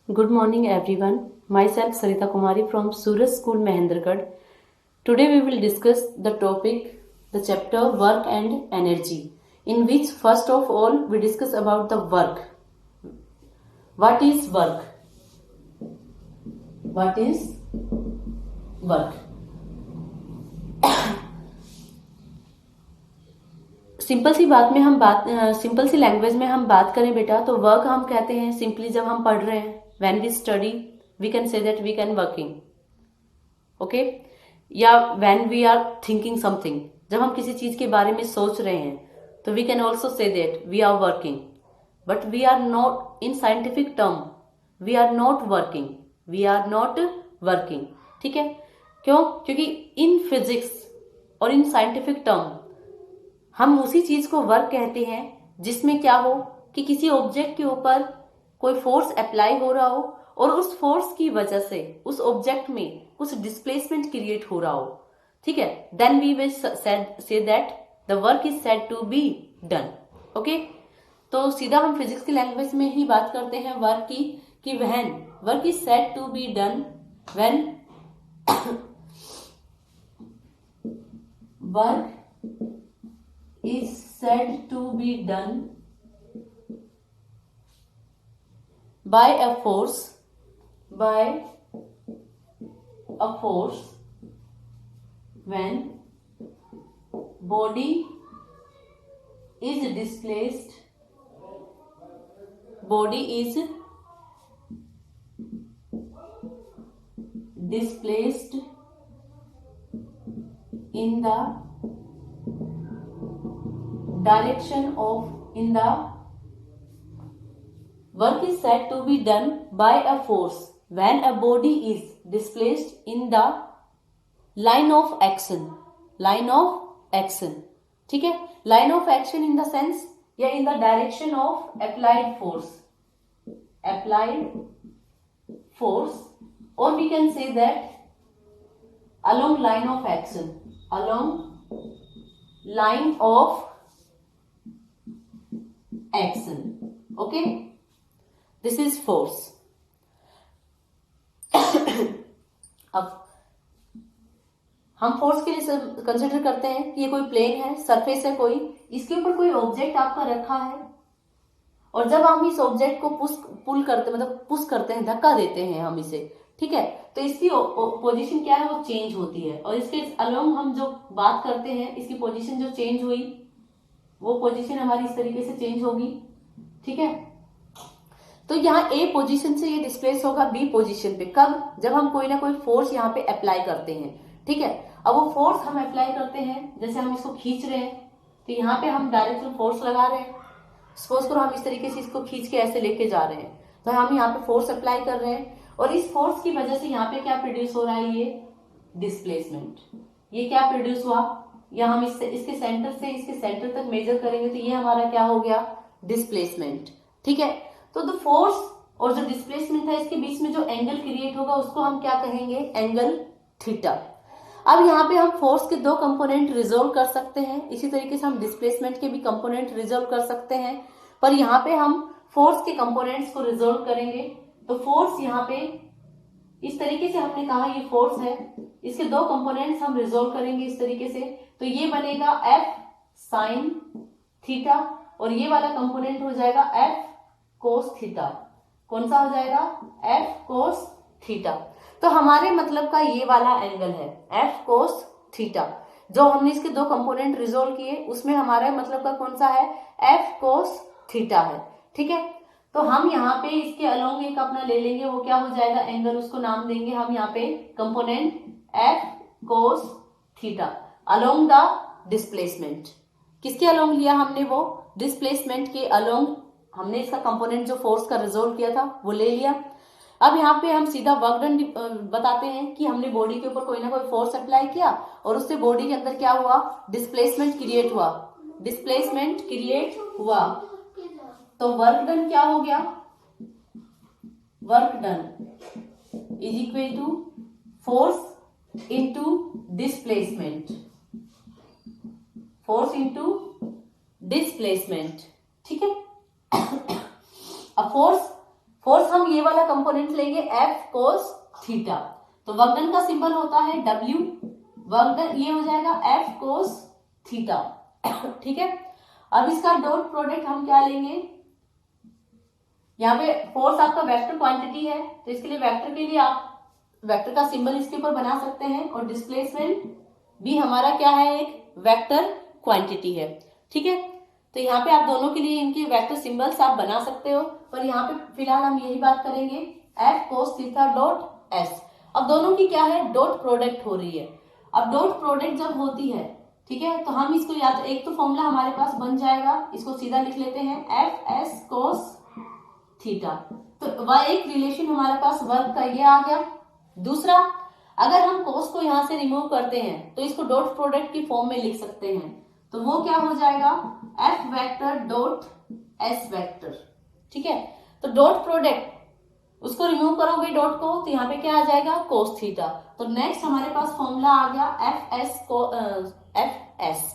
Good morning, everyone. Myself Sarita Kumari from Suraj School, Mahendragarh. Today we will discuss the topic, the chapter Work and Energy, in which first of all we discuss about the work. What is work? What is work? Simple C language में हम बात करें बेटा, तो work हम कहते हैं simply जब हम पढ़ रहे हैं, when we study we can say that we can working, okay. या when we are thinking something, जब हम किसी चीज के बारे में सोच रहे हैं तो we can also say that we are working. But we are not in scientific term, we are not working, we are not working, ठीक है। क्यों? क्योंकि इन फिजिक्स और इन साइंटिफिक टर्म हम उसी चीज को वर्क कहते हैं जिसमें क्या हो कि किसी ऑब्जेक्ट के ऊपर कोई फोर्स अप्लाई हो रहा हो और उस फोर्स की वजह से उस ऑब्जेक्ट में कुछ डिस्प्लेसमेंट क्रिएट हो रहा हो, ठीक है। Then we will say that the work is said to be done, okay. तो सीधा हम फिजिक्स की लैंग्वेज में ही बात करते हैं वर्क की, कि when work is said to be done, when work is said to be done by a force when body is displaced in the direction of work is said to be done by a force when a body is displaced in the line of action, ठीक है। line of action in the sense या in the direction of applied force, or we can say that along line of action, okay, this is force. अब हम force के लिए consider करते हैं कि ये कोई प्लेन है, सरफेस है कोई, इसके ऊपर कोई ऑब्जेक्ट आपका रखा है और जब हम इस ऑब्जेक्ट को पुश करते हैं, धक्का देते हैं हम इसे, ठीक है, तो इसकी पोजीशन क्या है, वो चेंज होती है। और इसके अलोंग हम जो बात करते हैं, इसकी पोजीशन जो चेंज हुई वो पोजीशन हमारी इस तरीके से चेंज होगी, ठीक है। तो यहाँ ए पोजीशन से ये डिस्प्लेस होगा बी पोजीशन पे, कब? जब हम कोई ना कोई फोर्स यहाँ पे अप्लाई करते हैं, ठीक है। अब वो फोर्स हम अप्लाई करते हैं, जैसे हम इसको खींच रहे हैं तो यहाँ पे हम डायरेक्शन फोर्स लगा रहे हैं। सपोज करो हम इस तरीके से इसको खींच के ऐसे लेके जा रहे हैं, तो हम यहाँ पे फोर्स अप्लाई कर रहे हैं और इस फोर्स की वजह से यहाँ पे क्या प्रोड्यूस हो रहा है, ये डिस्प्लेसमेंट। ये क्या प्रोड्यूस हुआ, या हम इसके सेंटर से इसके सेंटर तक मेजर करेंगे तो ये हमारा क्या हो गया, डिस्प्लेसमेंट, ठीक है। तो द फोर्स और जो डिस्प्लेसमेंट है इसके बीच में जो एंगल क्रिएट होगा उसको हम क्या कहेंगे, एंगल थीटा। अब यहाँ पे हम फोर्स के दो कंपोनेंट रिजोल्व कर सकते हैं, इसी तरीके से हम डिस्प्लेसमेंट के भी कंपोनेंट रिजोल्व कर सकते हैं, पर यहाँ पे हम फोर्स के कंपोनेंट्स को रिजोल्व करेंगे। तो फोर्स यहाँ पे इस तरीके से हमने कहा ये फोर्स है, इसके दो कंपोनेंट्स हम रिजोल्व करेंगे इस तरीके से, तो ये बनेगा F साइन थीटा और ये वाला कंपोनेंट हो जाएगा F कोस थीटा। कौन सा हो जाएगा, F कोस थीटा। तो हमारे मतलब का ये वाला एंगल है F कोस थीटा, जो हमने इसके दो कंपोनेंट रिजोल्व किए उसमें हमारा मतलब का कौन सा है, F कोस थीटा है, ठीक है। तो हम यहाँ पे इसके अलोंग एक अपना ले लेंगे, वो क्या हो जाएगा एंगल, उसको नाम देंगे हम यहाँ पे component F cos theta along the displacement. किसके अलोंग लिया हमने, वो डिस्प्लेसमेंट के अलोंग हमने इसका कंपोनेंट जो फोर्स का रिजोल्व किया था वो ले लिया। अब यहाँ पे हम सीधा वर्क डन बताते हैं कि हमने बॉडी के ऊपर कोई ना कोई फोर्स अप्लाई किया और उससे बॉडी के अंदर क्या हुआ, डिस्प्लेसमेंट क्रिएट हुआ। तो वर्क डन क्या हो गया, work done is equal to force into displacement, ठीक है। अब फोर्स हम ये वाला कंपोनेंट लेंगे F cos थीटा, तो वर्क डन का सिंबल होता है W, वर्क डन ये हो जाएगा F cos थीटा। ठीक है, अब इसका डॉट प्रोडक्ट हम क्या लेंगे, यहाँ पे फोर्स आपका वेक्टर क्वांटिटी है, तो इसके लिए वेक्टर के लिए आप वेक्टर का सिंबल इसके ऊपर बना सकते हैं, और डिस्प्लेसमेंट भी हमारा क्या है, एक वेक्टर क्वांटिटी है। ठीक है, तो यहाँ पे आप दोनों के लिए इनके वेक्टर सिंबल्स आप बना सकते हो, पर यहाँ पे फिलहाल हम यही बात करेंगे F cos theta dot S। अब दोनों की क्या है, डॉट प्रोडक्ट हो रही है। अब डॉट प्रोडक्ट जब होती है, ठीक है, तो हम इसको याद, एक तो फॉर्मूला हमारे पास बन जाएगा, इसको सीधा लिख लेते हैं F S cos थीटा, तो वह एक रिलेशन हमारे पास वर्क का ये आ गया। दूसरा, अगर हम कोस को यहां से रिमूव करते हैं तो इसको डॉट प्रोडक्ट की फॉर्म में लिख सकते हैं, तो वो क्या हो जाएगा, F vector dot S vector. ठीक है, तो डॉट प्रोडक्ट उसको रिमूव करोगे डॉट को, तो यहाँ पे क्या आ जाएगा, कोस थीटा। तो नेक्स्ट हमारे पास फॉर्मूला आ गया F S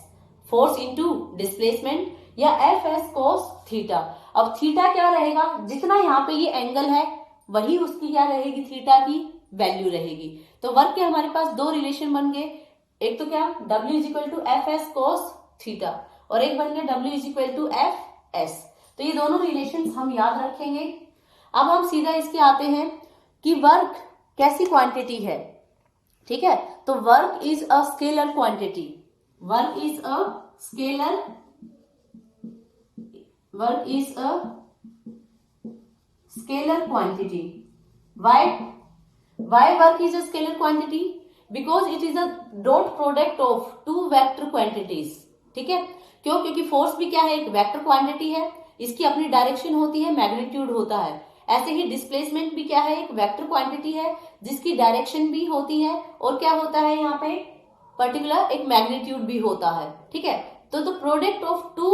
force into displacement, या एफ एस कोस थीटा। अब थीटा क्या रहेगा, जितना यहाँ पे ये एंगल है वही उसकी क्या रहेगी, थीटा की वैल्यू रहेगी। तो वर्क के हमारे पास दो रिलेशन बन गए, एक तो क्या W is equal to F S cos theta, और एक बन गया W is equal to F S. तो ये दोनों रिलेशन हम याद रखेंगे। अब हम सीधा इसके आते हैं कि वर्क कैसी क्वांटिटी है। ठीक है, तो work is a scalar quantity, work is a scalar, work is a scalar quantity. why work is a scalar quantity, because it is a dot product of two vector quantities। ठीक है, क्यों, क्योंकि force भी क्या है, एक vector quantity है, इसकी अपनी डायरेक्शन होती है, मैग्नीट्यूड होता है। ऐसे ही डिस्प्लेसमेंट भी क्या है, एक वेक्टर क्वांटिटी है जिसकी डायरेक्शन भी होती है, और क्या होता है यहाँ पे पर्टिकुलर एक मैग्नीट्यूड भी होता है। ठीक है, तो the product of two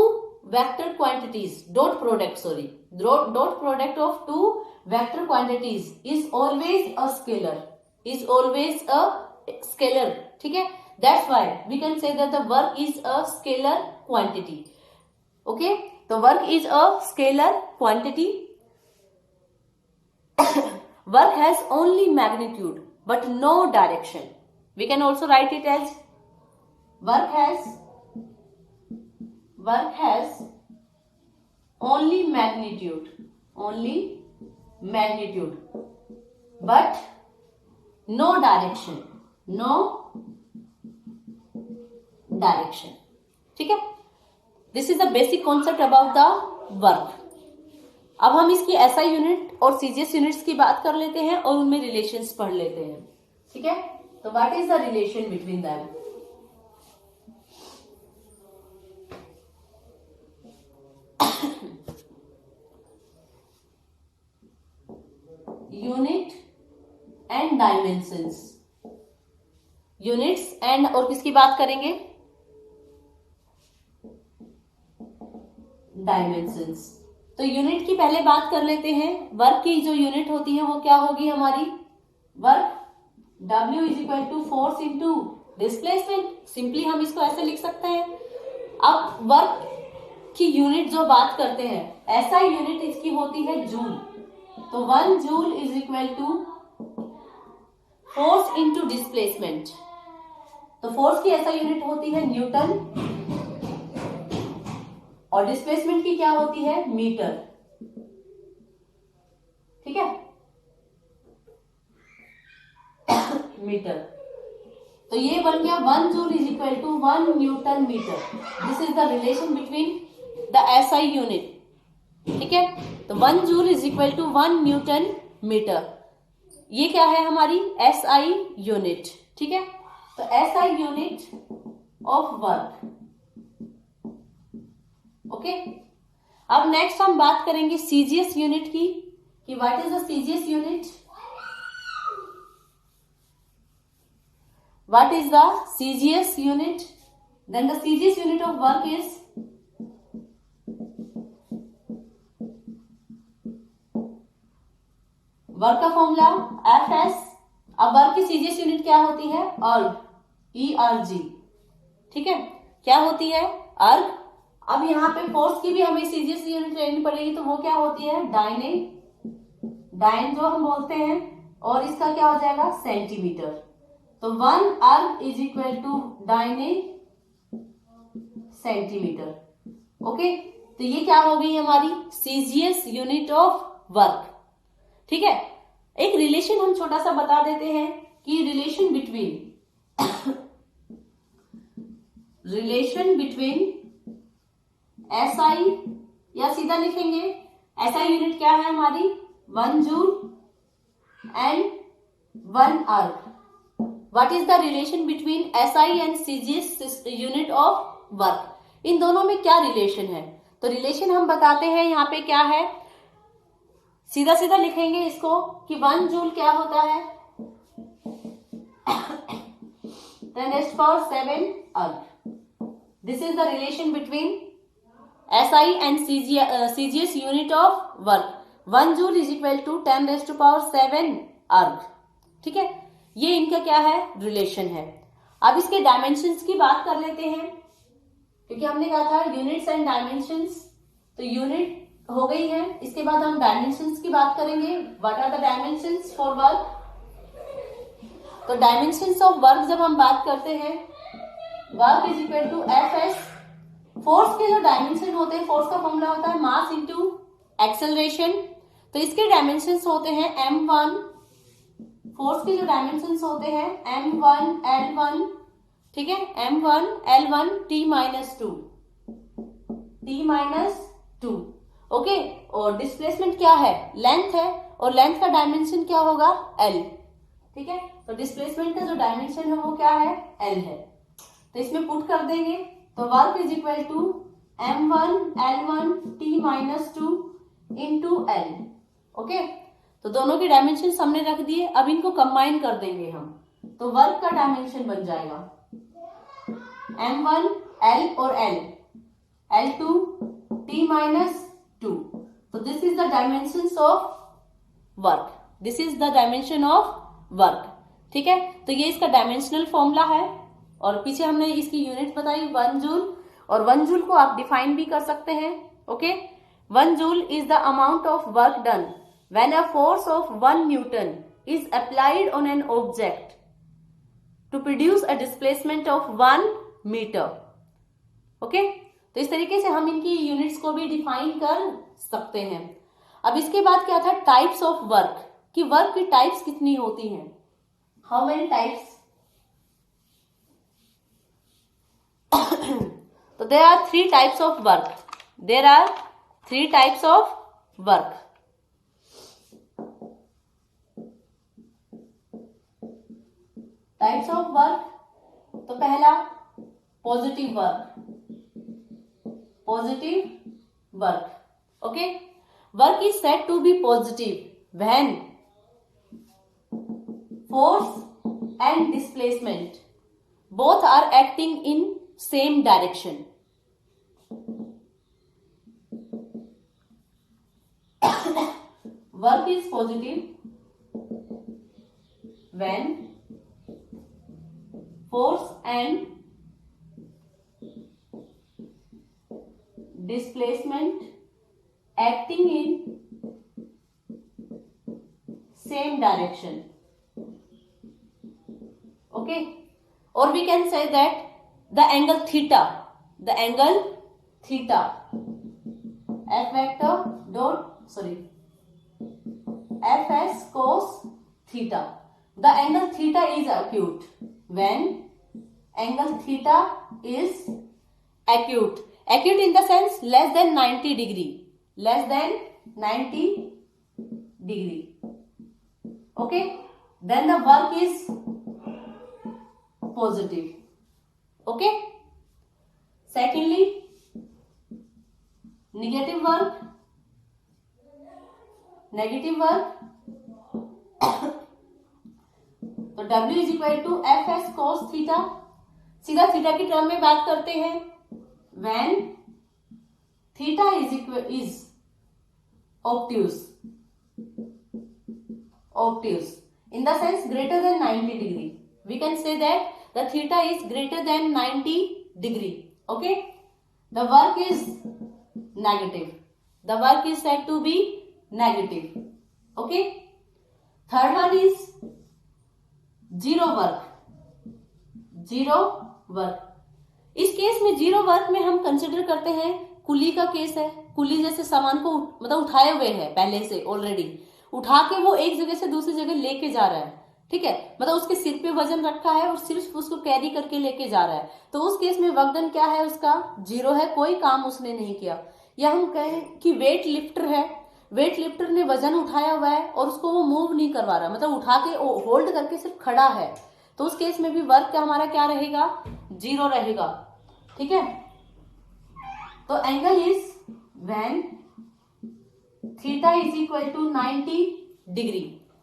vector quantities, dot product sorry, dot product of two vector quantities is always a scalar, is always a scalar। ठीक है, that's why we can say that the work is a scalar quantity। okay, तो work is a scalar quantity। work has only magnitude but no direction, we can also write it as work has only magnitude, only magnitude but no direction, no direction। ठीक है, this is the basic concept about the work. अब हम इसकी SI unit और CGS units की बात कर लेते हैं और उनमें रिलेशंस पढ़ लेते हैं। ठीक है, तो what is the relation between them. Unit and dimensions, units and, और किसकी बात करेंगे, डायमेंशंस। तो यूनिट की पहले बात कर लेते हैं। वर्क की जो यूनिट होती है वो क्या होगी हमारी, work W is equal to force into displacement. Simply हम इसको ऐसे लिख सकते हैं। अब वर्क की यूनिट जो बात करते हैं, ऐसा यूनिट इसकी होती है जूल। तो 1 joule is equal to force into displacement. तो फोर्स की ऐसा यूनिट होती है न्यूटन, और डिस्प्लेसमेंट की क्या होती है, मीटर। ठीक है, मीटर। तो ये बन गया 1 joule is equal to 1 newton metre. This is the relation between the SI unit. ठीक है, तो 1 joule is equal to 1 newton metre, ये क्या है हमारी एसआई यूनिट। ठीक है, तो SI unit of work. Okay, अब नेक्स्ट हम बात करेंगे सीजीएस यूनिट की, कि what is the CGS unit, what is the CGS unit. Then the CGS unit of work is work का फॉर्मूला एफ एस। अब वर्क की सीजीएस यूनिट क्या होती है, अर्ग, ERG। ठीक है, क्या होती है, अर्ग। अब यहाँ पे फोर्स की भी हमें सीजीएस यूनिट लेनी पड़ेगी, तो वो क्या होती है, डाइन जो हम बोलते हैं, और इसका क्या हो जाएगा सेंटीमीटर। तो 1 erg is equal to dyne in centimetre. Okay, तो ये क्या हो गई हमारी सीजीएस यूनिट ऑफ वर्क। ठीक है, एक रिलेशन हम छोटा सा बता देते हैं कि रिलेशन बिटवीन एसआई, या सीधा लिखेंगे एसआई यूनिट क्या है हमारी 1 joule and 1 erg. What is the relation between SI and CGS unit of work, इन दोनों में क्या रिलेशन है। तो रिलेशन हम बताते हैं यहाँ पे क्या है, सीधा सीधा लिखेंगे इसको कि 1 जूल क्या होता है 10⁻⁷ erg. This is the relation between SI and CGS unit of work। 1 joule is equal to 10⁻⁷ erg. ठीक है, ये इनका क्या है रिलेशन है। अब इसके डायमेंशंस की बात कर लेते हैं, क्योंकि हमने कहा था यूनिट्स एंड डायमेंशंस, तो यूनिट हो गई है, इसके बाद हम डायमेंशंस की बात करेंगे। What are the dimensions for work. तो डायमेंशंस ऑफ वर्क जब हम बात करते हैं, work is equal to FS. Force के जो डायमेंशन होते हैं, फोर्स का फॉर्मूला होता है मास इनटू एक्सेलरेशन। तो इसके डायमेंशंस होते हैं m1, फोर्स के जो डायमेंशंस होते हैं m1 l1, ठीक है, m1 l1 t-2, t-2। Okay, और डिस्प्लेसमेंट क्या है लेंथ है, और लेंथ का डायमेंशन क्या होगा l। ठीक है, तो डिस्प्लेसमेंट का जो डायमेंशन है वो क्या है l है। तो इसमें पुट कर देंगे, तो work is equal to m1 l1 t-2 into l। Okay, तो दोनों के डायमेंशन हमने रख दिए, अब इनको कंबाइन कर देंगे हम, तो वर्क का डायमेंशन बन जाएगा m1 l और l, l2 t-2। तो this is the dimensions of work, this is the dimension of work. ठीक है, तो ये इसका डायमेंशनल फॉर्मूला है, और पीछे हमने इसकी यूनिट बताई 1 जूल, और 1 जूल को आप डिफाइन भी कर सकते हैं। Okay, 1 joule is the amount of work done when a force of 1 newton is applied on an object to produce a displacement of 1 metre. Okay, तो इस तरीके से हम इनकी यूनिट्स को भी डिफाइन कर सकते हैं। अब इसके बाद क्या था टाइप्स ऑफ वर्क, कि वर्क की टाइप्स कितनी होती हैं, हाउ मेनी टाइप्स। तो there are 3 types of work, there are 3 types of work। Types of work, तो पहला positive work, positive work. Okay, work is said to be positive when force and displacement both are acting in same direction। Work is positive when force and displacement acting in same direction। Okay, or we can say that the angle theta f vector dot fs cos theta, the angle theta is acute when angle theta is acute in the sense less than 90 degree, okay, then the work is positive। okay, secondly negative work तो W is equal to F S cos theta, सीधा theta की term में बात करते हैं, when theta is obtuse in the sense greater than 90 degree, we can say that the theta is greater than 90 degree। okay, the work is negative, the work is said to be negative। Okay, third one is zero work. Zero work, इस case में zero work में हम consider करते हैं कुली का case है। कुली जैसे सामान को मतलब उठाए हुए है पहले से ऑलरेडी, उठा के वो एक जगह से दूसरी जगह लेके जा रहा है, ठीक है, मतलब उसके सिर पे वजन रखा है और सिर्फ उसको कैरी करके लेके जा रहा है, तो उस केस में वर्क डन क्या है उसका, जीरो है, कोई काम उसने नहीं किया। या हम कहें कि वेट लिफ्टर है, वेट लिफ्टर ने वजन उठाया हुआ है और उसको वो मूव नहीं करवा रहा, मतलब उठा के होल्ड करके सिर्फ खड़ा है, तो उस केस में भी वर्क का हमारा क्या रहेगा, जीरो रहेगा, ठीक है। तो angle is when theta is equal to 90 degree,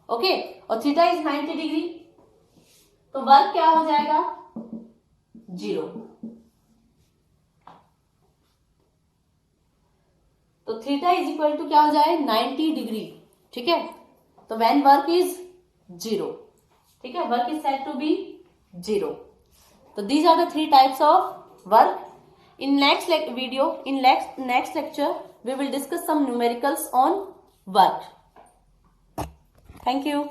okay, और थीटा इज 90 डिग्री, तो वर्क क्या हो जाएगा, जीरो। तो थीटा इज इक्वल टू क्या हो जाए, 90 डिग्री, ठीक है। तो व्हेन वर्क इज जीरो, ठीक है, work is said to be zero. तो these are the three types of work. In next video, in next lecture, we will discuss some numericals on work. Thank you.